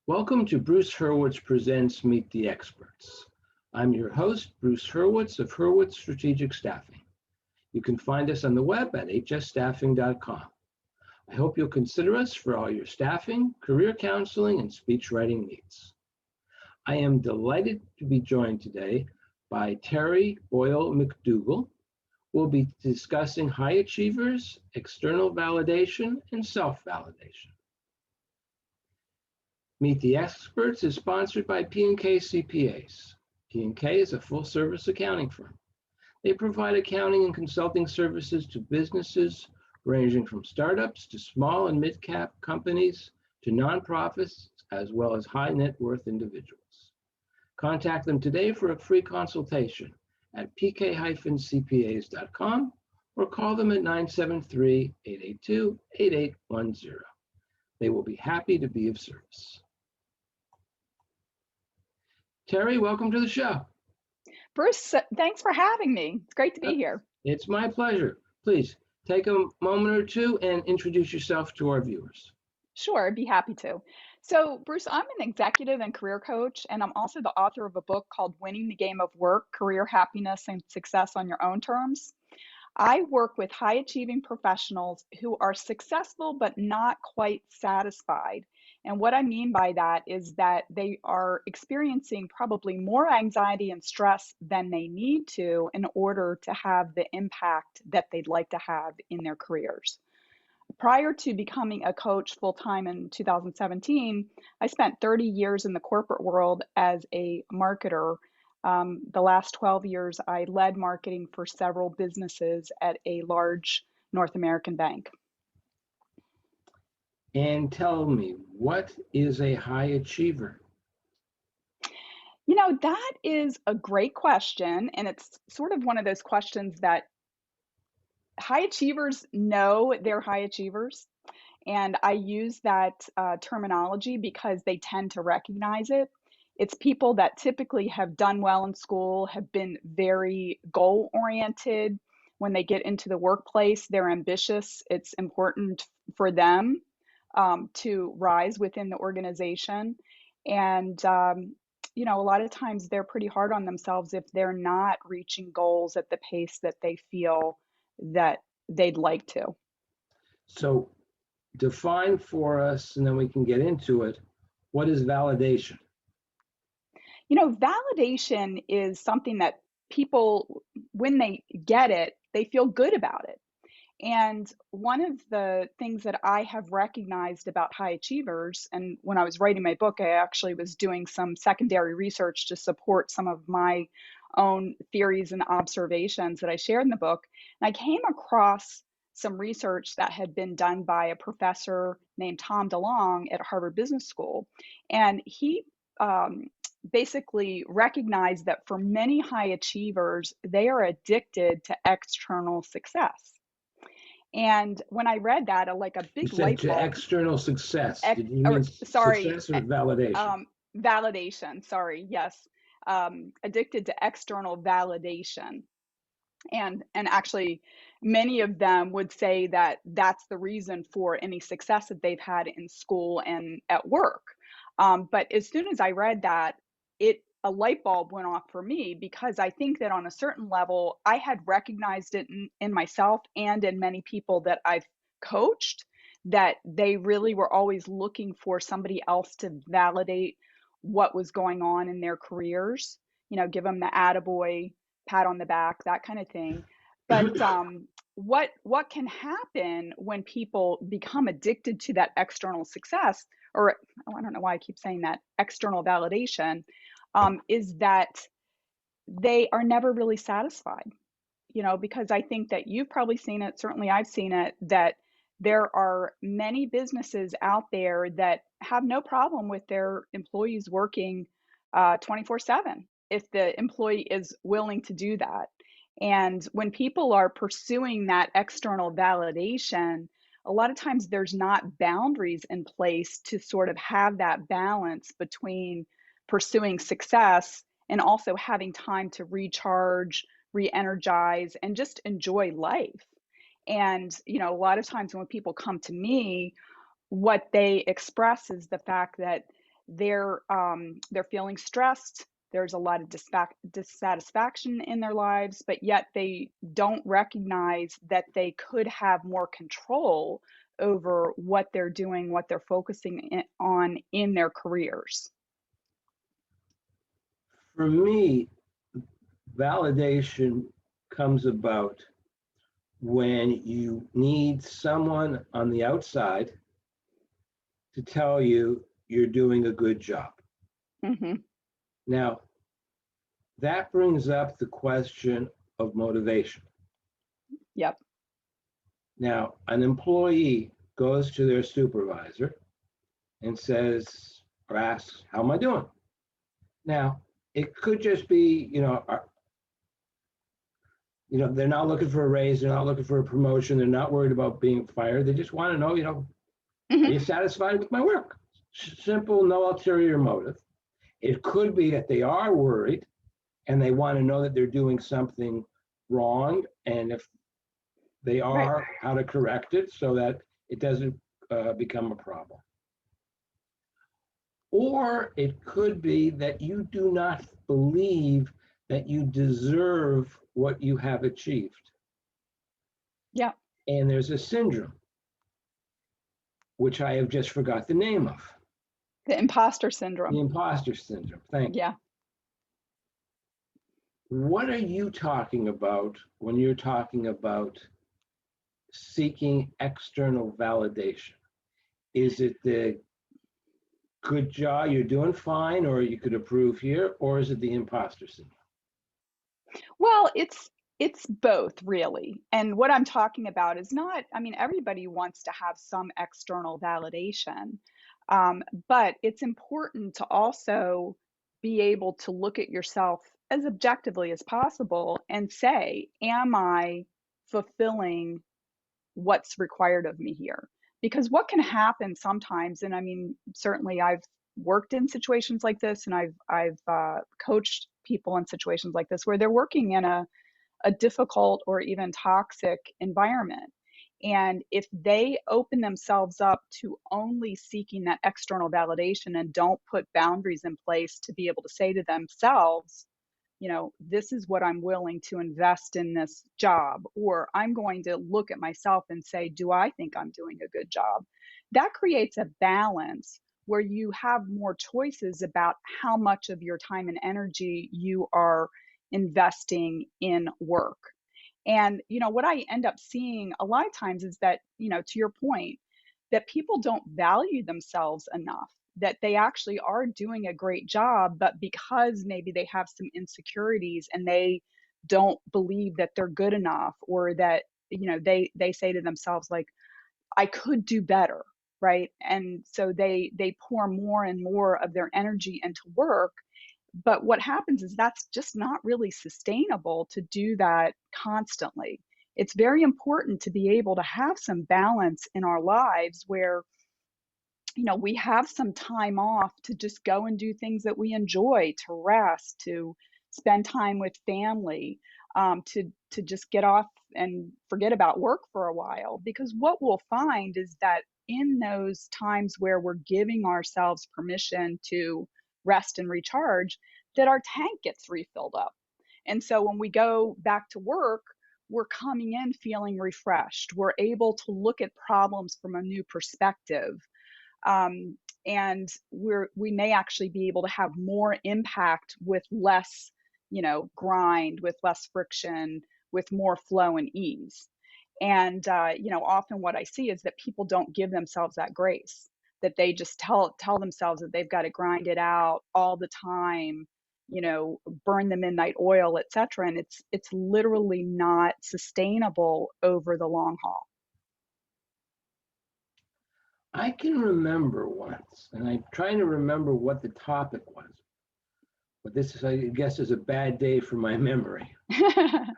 Welcome to Bruce Hurwitz Presents Meet the Experts. I'm your host, Bruce Hurwitz of Hurwitz Strategic Staffing. You can find us on the web at hsstaffing.com. I hope you'll consider us for all your staffing, career counseling, and speech writing needs. I am delighted to be joined today by Terry Boyle McDougall. We'll be discussing high achievers, external validation, and self-validation. Meet the Experts is sponsored by P&K CPAs. P&K is a full-service accounting firm. They provide accounting and consulting services to businesses ranging from startups to small and mid-cap companies to nonprofits, as well as high net worth individuals. Contact them today for a free consultation at pk-cpas.com or call them at 973-882-8810. They will be happy to be of service. Terry, welcome to the show. Bruce, thanks for having me. It's great to be here. It's my pleasure. Please take a moment or two and introduce yourself to our viewers. Sure, I'd be happy to. So, Bruce, I'm an executive and career coach, and I'm also the author of a book called Winning the Game of Work, Career Happiness and Success on Your Own Terms. I work with high achieving professionals who are successful but not quite satisfied. And what I mean by that is that they are experiencing probably more anxiety and stress than they need to in order to have the impact that they'd like to have in their careers. Prior to becoming a coach full time in 2017, I spent 30 years in the corporate world as a marketer. The last 12 years, I led marketing for several businesses at a large North American bank. And tell me, what is a high achiever? You know, that is a great question. And it's sort of one of those questions that high achievers know they're high achievers. And I use that terminology because they tend to recognize it. It's people that typically have done well in school, have been very goal oriented. When they get into the workplace, they're ambitious. It's important for them to rise within the organization. And, a lot of times they're pretty hard on themselves if they're not reaching goals at the pace that they feel that they'd like to. So define for us, and then we can get into it, what is validation? Validation is something that people, when they get it, they feel good about it. And one of the things that I have recognized about high achievers, and when I was writing my book, I actually was doing some secondary research to support some of my own theories and observations that I shared in the book. And I came across some research that had been done by a professor named Tom DeLonge at Harvard Business School. And he basically recognized that for many high achievers, they are addicted to external success. And when I read that, like a big light bulb. External success. Did you mean success or validation? Validation. Sorry. Yes. Addicted to external validation. And actually, many of them would say that that's the reason for any success that they've had in school and at work. But as soon as I read that, a light bulb went off for me, because I think that on a certain level, I had recognized it in myself and in many people that I've coached, that they really were always looking for somebody else to validate what was going on in their careers, give them the attaboy, pat on the back, that kind of thing. But what can happen when people become addicted to that external success, or I don't know why I keep saying that, external validation, is that they are never really satisfied, because I think that you've probably seen it, certainly I've seen it, that there are many businesses out there that have no problem with their employees working 24/7 if the employee is willing to do that. And when people are pursuing that external validation, a lot of times there's not boundaries in place to sort of have that balance between pursuing success and also having time to recharge, re-energize, and just enjoy life. And, a lot of times when people come to me, what they express is the fact that they're feeling stressed. There's a lot of dissatisfaction in their lives, but yet they don't recognize that they could have more control over what they're doing, what they're focusing on in their careers. For me, validation comes about when you need someone on the outside to tell you you're doing a good job. Mm-hmm. Now, that brings up the question of motivation. Yep. Now, an employee goes to their supervisor and says, or asks, how am I doing? Now, it could just be, they're not looking for a raise, they're not looking for a promotion, they're not worried about being fired. They just want to know, Mm-hmm. are you satisfied with my work? Simple, no ulterior motive. It could be that they are worried and they want to know that they're doing something wrong, and if they are, Right. how to correct it so that it doesn't become a problem. Or it could be that you do not believe that you deserve what you have achieved. Yeah. And there's a syndrome, which I have just forgot the name of. The imposter syndrome. The imposter syndrome. Thank you. Yeah. What are you talking about when you're talking about seeking external validation? Is it the good job, you're doing fine, or you could improve here, or is it the imposter syndrome? Well, it's both really. And what I'm talking about is not, I mean, everybody wants to have some external validation. But it's important to also be able to look at yourself as objectively as possible and say, am I fulfilling what's required of me here? Because what can happen sometimes, and I mean, certainly I've worked in situations like this, and I've coached people in situations like this where they're working in a difficult or even toxic environment. And if they open themselves up to only seeking that external validation and don't put boundaries in place to be able to say to themselves, this is what I'm willing to invest in this job, or I'm going to look at myself and say, do I think I'm doing a good job? That creates a balance where you have more choices about how much of your time and energy you are investing in work. And, what I end up seeing a lot of times is that, to your point, that people don't value themselves enough, that they actually are doing a great job, but because maybe they have some insecurities and they don't believe that they're good enough, or that, they say to themselves, like, I could do better, right? And so they pour more and more of their energy into work. But what happens is that's just not really sustainable to do that constantly. It's very important to be able to have some balance in our lives where, we have some time off to just go and do things that we enjoy, to rest, to spend time with family, to just get off and forget about work for a while. Because what we'll find is that in those times where we're giving ourselves permission to rest and recharge, that our tank gets refilled up. And so when we go back to work, we're coming in feeling refreshed. We're able to look at problems from a new perspective. And we may actually be able to have more impact with less, grind, with less friction, with more flow and ease. And often what I see is that people don't give themselves that grace, that they just tell themselves that they've got to grind it out all the time, burn the midnight oil, etc. And it's literally not sustainable over the long haul. I can remember once, and I'm trying to remember what the topic was, but this is, I guess, is a bad day for my memory. I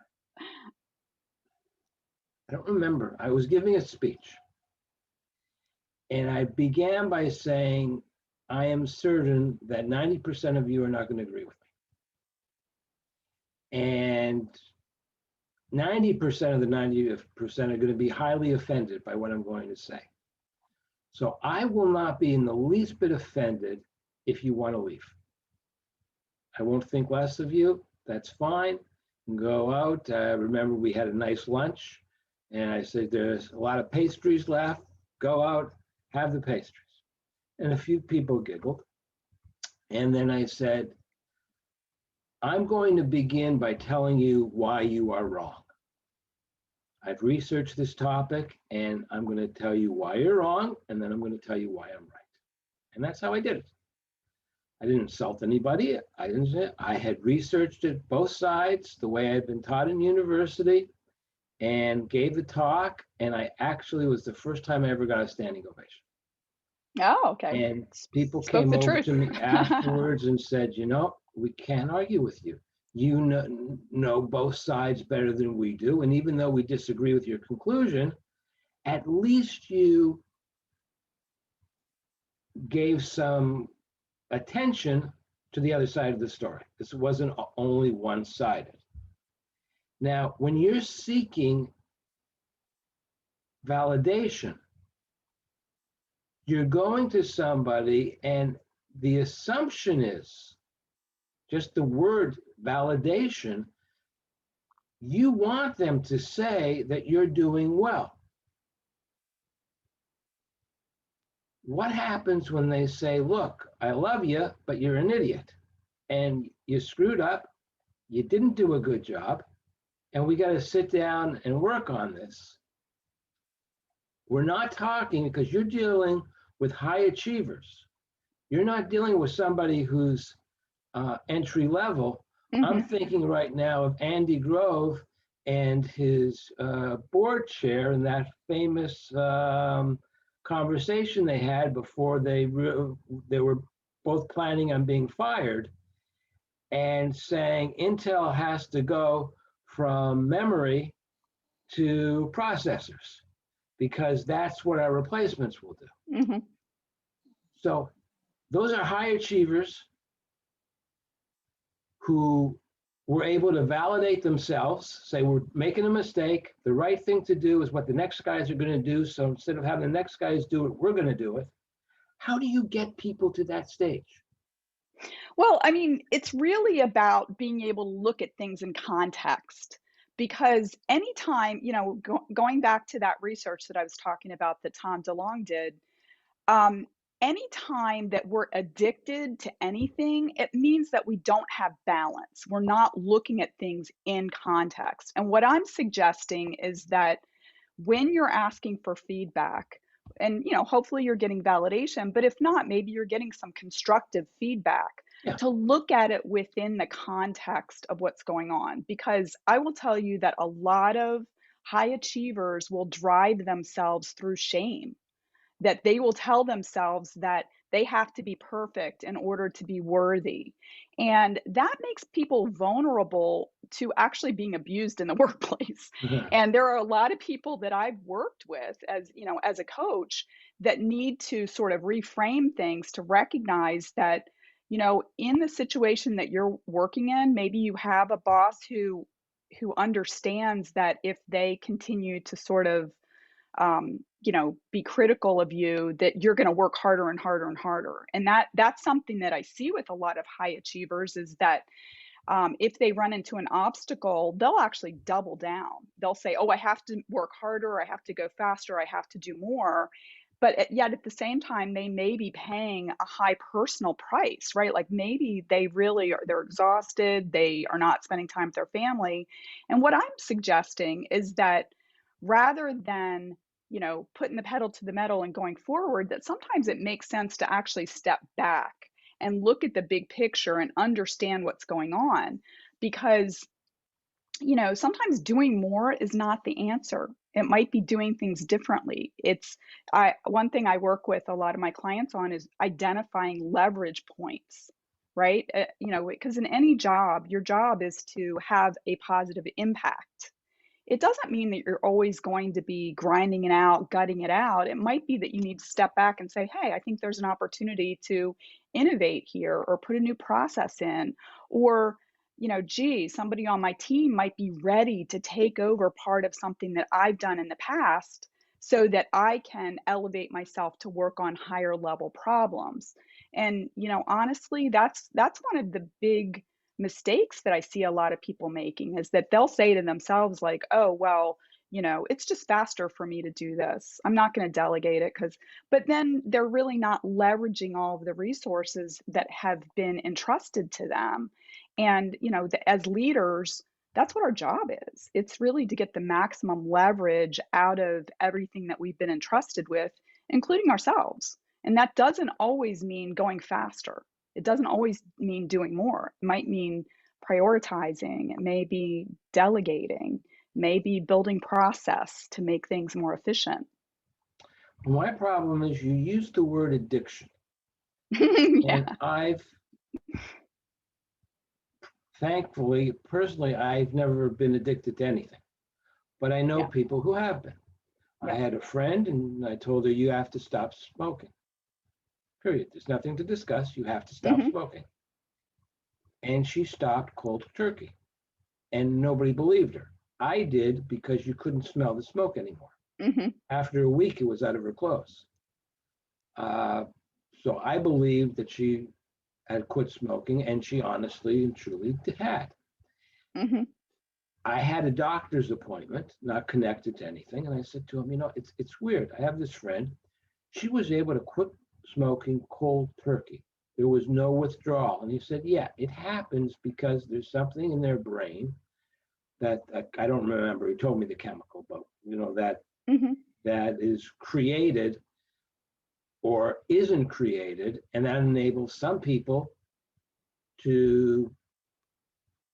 don't remember. I was giving a speech, and I began by saying, I am certain that 90% of you are not going to agree with me. And 90% of the 90% are going to be highly offended by what I'm going to say. So I will not be in the least bit offended if you want to leave. I won't think less of you. That's fine. Go out. Remember, we had a nice lunch. And I said, there's a lot of pastries left. Go out, have the pastries. And a few people giggled. And then I said, I'm going to begin by telling you why you are wrong. I've researched this topic, and I'm going to tell you why you're wrong, and then I'm going to tell you why I'm right. And that's how I did it. I didn't insult anybody. I had researched it both sides the way I'd been taught in university, and gave the talk. And I actually was the first time I ever got a standing ovation. Oh, okay. And people Spoke came the over truth. to me afterwards and said, we can't argue with you. You know both sides better than we do. And even though we disagree with your conclusion, at least you gave some attention to the other side of the story. This wasn't only one-sided. Now, when you're seeking validation, you're going to somebody, and the assumption is just the word validation. You want them to say that you're doing well. What happens when they say, look, I love you, but you're an idiot, and you screwed up, you didn't do a good job, and we got to sit down and work on this? We're not talking, because you're dealing with high achievers. You're not dealing with somebody who's entry level. Mm-hmm. I'm thinking right now of Andy Grove and his board chair and that famous conversation they had before they were both planning on being fired, and saying Intel has to go from memory to processors because that's what our replacements will do. Mm-hmm. So those are high achievers who were able to validate themselves, say we're making a mistake, the right thing to do is what the next guys are going to do, so instead of having the next guys do it, we're going to do it. How do you get people to that stage? Well, I mean, it's really about being able to look at things in context. Because anytime, going back to that research that I was talking about that Tom DeLonge did, anytime that we're addicted to anything, it means that we don't have balance. We're not looking at things in context. And what I'm suggesting is that when you're asking for feedback, and hopefully you're getting validation, but if not, maybe you're getting some constructive feedback, Yeah. to look at it within the context of what's going on. Because I will tell you that a lot of high achievers will drive themselves through shame, that they will tell themselves that they have to be perfect in order to be worthy. And that makes people vulnerable to actually being abused in the workplace. And there are a lot of people that I've worked with as a coach that need to sort of reframe things to recognize that, in the situation that you're working in, maybe you have a boss who understands that if they continue to sort of be critical of you, that you're going to work harder and harder and harder. And that's something that I see with a lot of high achievers, is that if they run into an obstacle, they'll actually double down. They'll say, oh, I have to work harder, I have to go faster, I have to do more. But yet at the same time, they may be paying a high personal price, right? Like maybe they're exhausted, they are not spending time with their family. And what I'm suggesting is that rather than putting the pedal to the metal and going forward, that sometimes it makes sense to actually step back and look at the big picture and understand what's going on. Because sometimes doing more is not the answer. It might be doing things differently. One thing I work with a lot of my clients on is identifying leverage points, right? Because in any job, your job is to have a positive impact. It doesn't mean that you're always going to be grinding it out, gutting it out. It might be that you need to step back and say, hey, I think there's an opportunity to innovate here, or put a new process in, or gee, somebody on my team might be ready to take over part of something that I've done in the past. so that I can elevate myself to work on higher level problems. And, honestly, that's one of the big mistakes that I see a lot of people making, is that they'll say to themselves like, "Oh, well, it's just faster for me to do this. I'm not going to delegate it because," but then they're really not leveraging all of the resources that have been entrusted to them. And, as leaders, that's what our job is. It's really to get the maximum leverage out of everything that we've been entrusted with, including ourselves. And that doesn't always mean going faster. It doesn't always mean doing more. It might mean prioritizing, it may be delegating, maybe building process to make things more efficient. My problem is you use the word addiction, Yeah. and thankfully, personally, I've never been addicted to anything, but I know Yeah. people who have been. I Yeah. had a friend and I told her, you have to stop smoking. Period. There's nothing to discuss. You have to stop Hmm. smoking. And she stopped cold turkey. And nobody believed her. I did, because you couldn't smell the smoke anymore. Hmm. After a week, it was out of her clothes. Uh, so I believed that she had quit smoking, and she honestly and truly had. Hmm. I had a doctor's appointment, not connected to anything, and I said to him, it's weird. I have this friend. She was able to quit smoking cold turkey. There was no withdrawal. And he said, yeah, it happens because there's something in their brain that I don't remember. He told me the chemical, but Hmm. that is created or isn't created, and that enables some people to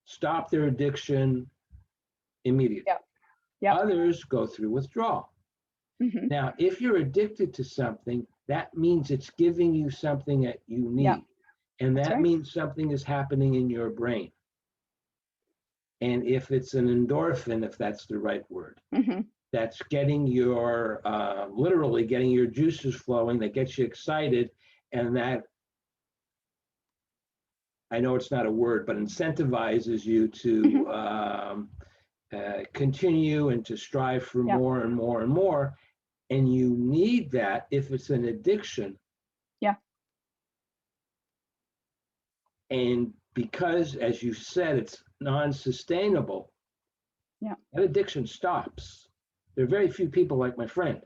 stop their addiction immediately. Yep. Yep. Others go through withdrawal. Hmm. Now, if you're addicted to something, that means it's giving you something that you Yep. need. And That's that right. means something is happening in your brain. And if it's an endorphin, if that's the right word, Hmm. that's getting your, literally getting your juices flowing, that gets you excited, and that, I know it's not a word, but incentivizes you Hmm. to continue and to strive for Yep. more and more and more. And you need that if it's an addiction. Yeah. And because, as you said, it's non-sustainable, Yeah. that addiction stops. There are very few people like my friend.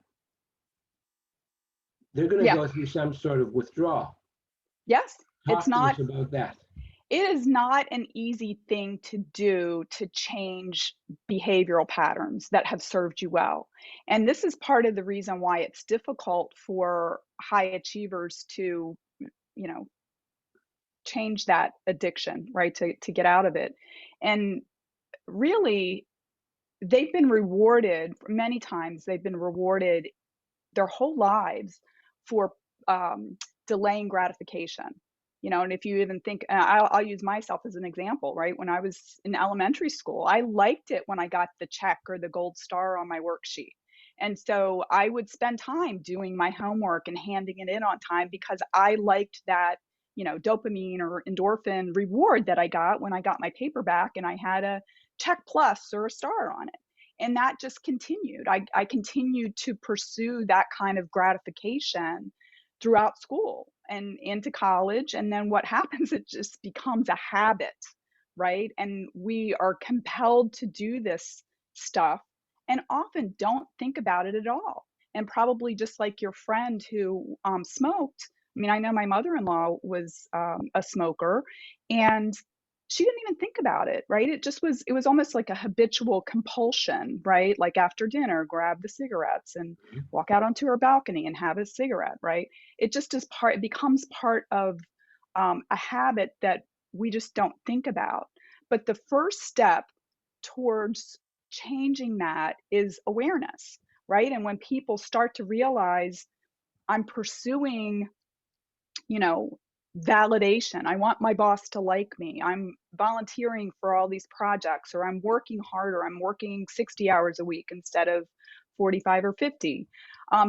They're going to Yeah. go through some sort of withdrawal. Yes. It's Talk to not us about that. It is not an easy thing to do to change behavioral patterns that have served you well. And this is part of the reason why it's difficult for high achievers to, you know, change that addiction, right? To get out of it. And really, they've been rewarded many times, they've been rewarded their whole lives for delaying gratification. And if you even think, I'll use myself as an example, right? When I was in elementary school, I liked it when I got the check or the gold star on my worksheet. And so I would spend time doing my homework and handing it in on time because I liked that, dopamine or endorphin reward that I got when I got my paper back and I had a check plus or a star on it. And that just continued. I continued to pursue that kind of gratification throughout school and into college. And then what happens, it just becomes a habit, right? And we are compelled to do this stuff and often don't think about it at all. And probably just like your friend who smoked. I mean, I know my mother in law was a smoker, and she didn't even think about it, right? It was almost like a habitual compulsion, right? Like after dinner, grab the cigarettes and walk out onto her balcony and have a cigarette, right? It becomes part of a habit that we just don't think about. But the first step towards changing that is awareness, right? And when people start to realize, I'm pursuing, you know, validation. I want my boss to like me. I'm volunteering for all these projects, or I'm working harder. I'm working 60 hours a week instead of 45 or 50,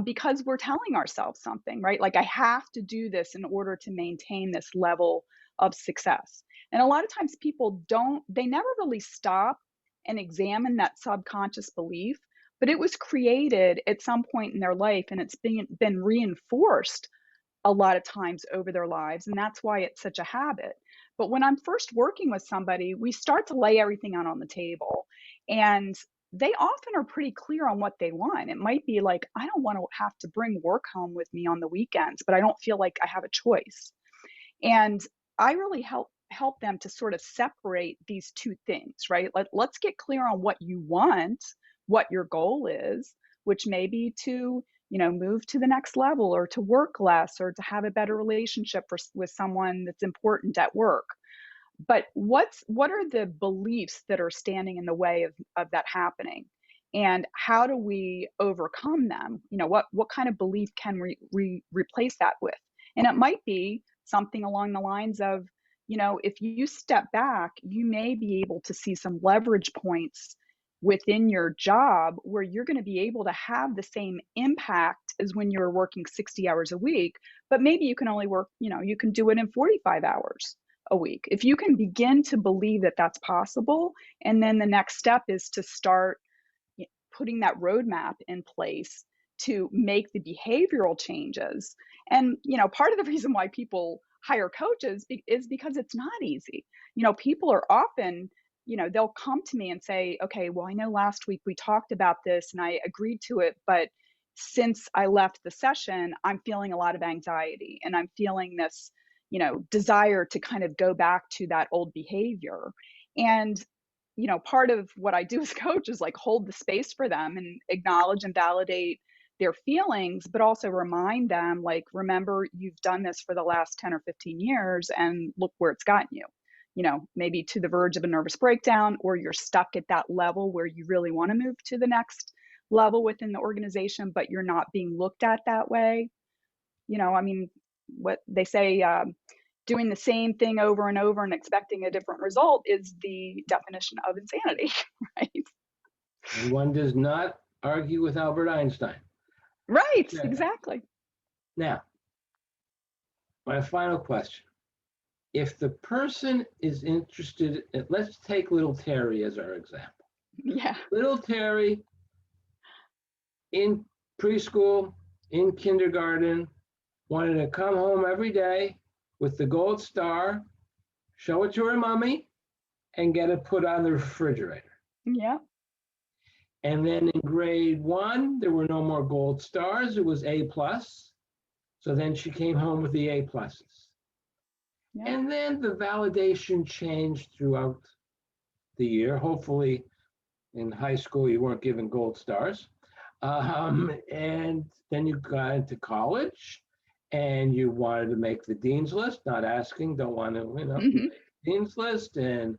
because we're telling ourselves something, right? Like, I have to do this in order to maintain this level of success. And a lot of times they never really stop and examine that subconscious belief, but it was created at some point in their life, and it's been reinforced a lot of times over their lives, and that's why it's such a habit. But when I'm first working with somebody, we start to lay everything out on the table, and they often are pretty clear on what they want. It might be like, I don't want to have to bring work home with me on the weekends, but I don't feel like I have a choice. And I really help them to sort of separate these two things, right? Let's get clear on what you want, what your goal is, which may be to, move to the next level, or to work less, or to have a better relationship with someone that's important at work. But what are the beliefs that are standing in the way of that happening? And how do we overcome them? What kind of belief can we replace that with? And it might be something along the lines of, if you step back, you may be able to see some leverage points within your job where you're going to be able to have the same impact as when you're working 60 hours a week, but maybe you can only work, you can do it in 45 hours a week. If you can begin to believe that that's possible, and then the next step is to start putting that roadmap in place to make the behavioral changes. And, part of the reason why people hire coaches is because it's not easy. People are often, they'll come to me and say, okay, well, I know last week we talked about this and I agreed to it, but since I left the session, I'm feeling a lot of anxiety and I'm feeling this, desire to kind of go back to that old behavior. And part of what I do as coach is like hold the space for them and acknowledge and validate their feelings, but also remind them, like, remember, you've done this for the last 10 or 15 years and look where it's gotten you. Maybe to the verge of a nervous breakdown, or you're stuck at that level where you really want to move to the next level within the organization, but you're not being looked at that way. I mean, what they say, doing the same thing over and over and expecting a different result is the definition of insanity, right? And one does not argue with Albert Einstein. Right, Yeah. exactly. Now, my final question. If the person is interested, let's take little Terry as our example. Yeah. Little Terry in preschool, in kindergarten, wanted to come home every day with the gold star, show it to her mommy, and get it put on the refrigerator. Yeah. And then in grade 1, there were no more gold stars. It was A+. So then she came home with the A+. Yeah. And then the validation changed throughout the year. Hopefully in high school, you weren't given gold stars. And then you got into college and you wanted to make the dean's list, not asking, don't want to, make the dean's list, and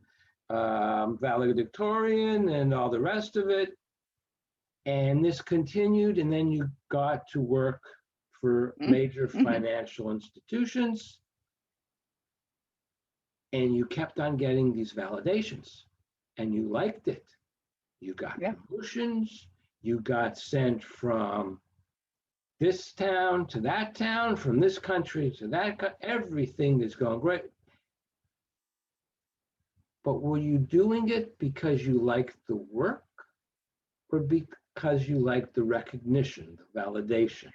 valedictorian and all the rest of it. And this continued, and then you got to work for major financial institutions, and you kept on getting these validations, and you liked it. You got promotions, you got sent from this town to that town, from this country to that, everything is going great. But were you doing it because you liked the work, or because you liked the recognition, the validation?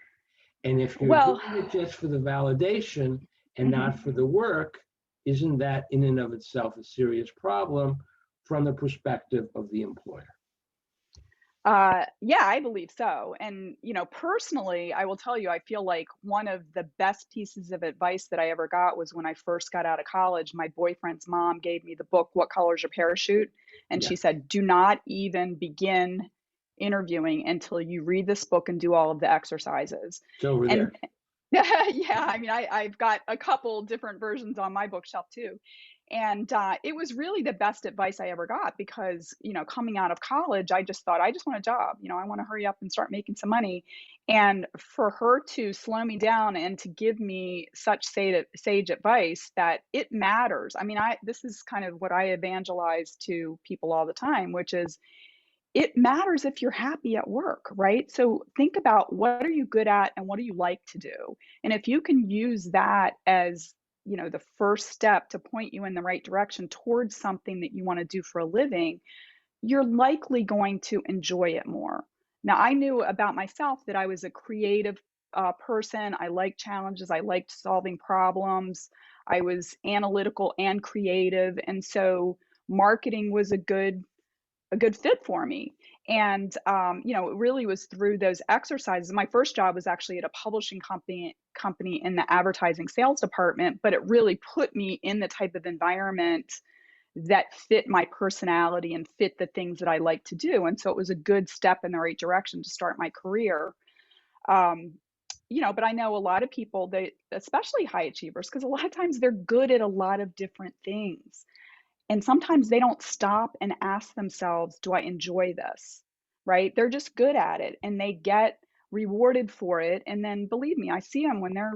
And if you're doing it just for the validation and not for the work, isn't that in and of itself a serious problem from the perspective of the employer? Yeah, I believe so. And, personally, I will tell you, I feel like one of the best pieces of advice that I ever got was when I first got out of college. My boyfriend's mom gave me the book, What Color's Your Parachute? And she said, do not even begin interviewing until you read this book and do all of the exercises. It's over there. Yeah, I mean, I've got a couple different versions on my bookshelf too. And it was really the best advice I ever got because, coming out of college, I just thought, I just want a job. I want to hurry up and start making some money. And for her to slow me down and to give me such sage advice that it matters. I mean, this is kind of what I evangelize to people all the time, which is it matters if you're happy at work, right? So think about, what are you good at and what do you like to do? And if you can use that as the first step to point you in the right direction towards something that you want to do for a living, you're likely going to enjoy it more. Now, I knew about myself that I was a creative person. I liked challenges. I liked solving problems. I was analytical and creative, and so marketing was a good fit for me. And it really was through those exercises. My first job was actually at a publishing company in the advertising sales department, but it really put me in the type of environment that fit my personality and fit the things that I like to do. And so it was a good step in the right direction to start my career. Um, but I know a lot of people, they, especially high achievers, because a lot of times they're good at a lot of different things. And sometimes they don't stop and ask themselves, do I enjoy this? Right? They're just good at it and they get rewarded for it. And then believe me, I see them when they're,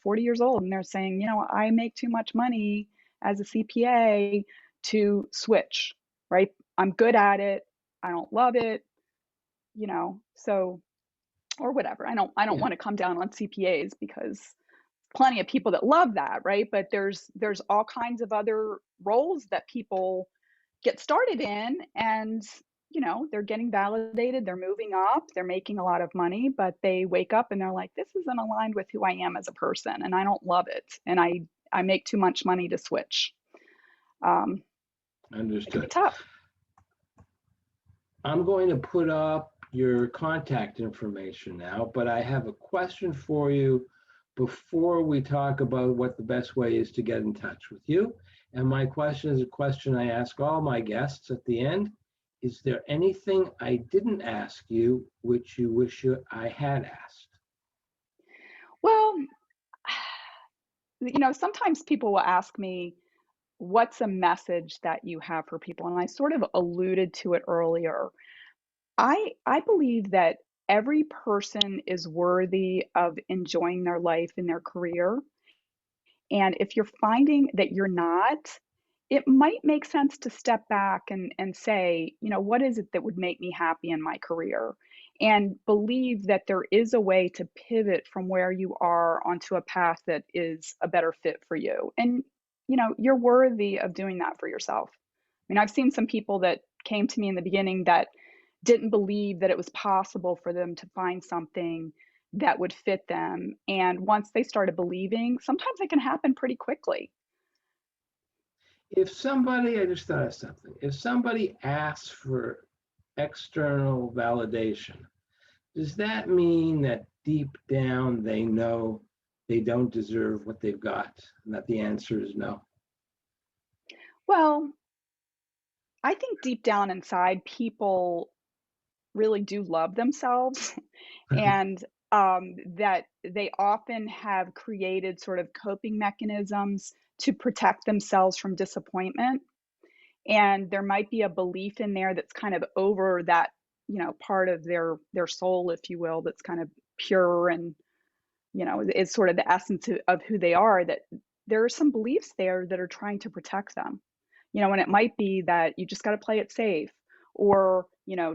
40 years old and they're saying, I make too much money as a CPA to switch, right? I'm good at it. I don't love it, so or whatever. I don't Yeah. want to come down on CPAs because plenty of people that love that, right? But there's all kinds of other roles that people get started in, and they're getting validated, they're moving up, they're making a lot of money, but they wake up and they're like, this isn't aligned with who I am as a person, and I don't love it, and I make too much money to switch. It can be Understood. tough. I'm going to put up your contact information now, but I have a question for you before we talk about what the best way is to get in touch with you. And my question is a question I ask all my guests at the end. Is there anything I didn't ask you which you wish I had asked? Well, sometimes people will ask me, what's a message that you have for people? And I sort of alluded to it earlier. I believe that every person is worthy of enjoying their life and their career. And if you're finding that you're not, it might make sense to step back and say, what is it that would make me happy in my career? And believe that there is a way to pivot from where you are onto a path that is a better fit for you. And, you're worthy of doing that for yourself. I mean, I've seen some people that came to me in the beginning that didn't believe that it was possible for them to find something that would fit them. And once they started believing, sometimes it can happen pretty quickly. If somebody, I just thought of something, if somebody asks for external validation, does that mean that deep down they know they don't deserve what they've got and that the answer is no? Well, I think deep down inside, people really do love themselves and that they often have created sort of coping mechanisms to protect themselves from disappointment. And there might be a belief in there that's kind of over that, part of their soul, if you will, that's kind of pure and, is sort of the essence of who they are, that there are some beliefs there that are trying to protect them. And it might be that you just got to play it safe, or,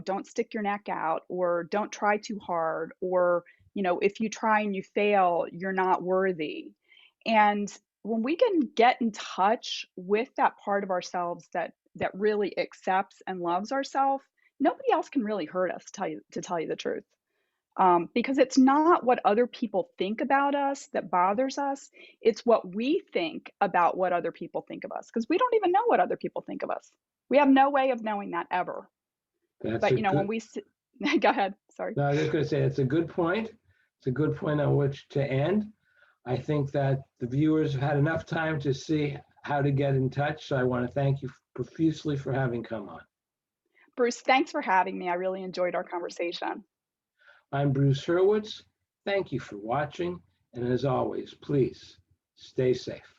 don't stick your neck out, or don't try too hard, or, if you try and you fail, you're not worthy. And when we can get in touch with that part of ourselves that really accepts and loves ourselves, nobody else can really hurt us, to tell you the truth. Because it's not what other people think about us that bothers us. It's what we think about what other people think of us, because we don't even know what other people think of us. We have no way of knowing that ever. That's But a when good, we go ahead, sorry. no, I was just going to say, it's a good point. It's a good point on which to end. I think that the viewers have had enough time to see how to get in touch. So I want to thank you profusely for having come on. Bruce, thanks for having me. I really enjoyed our conversation. I'm Bruce Hurwitz. Thank you for watching. And as always, please stay safe.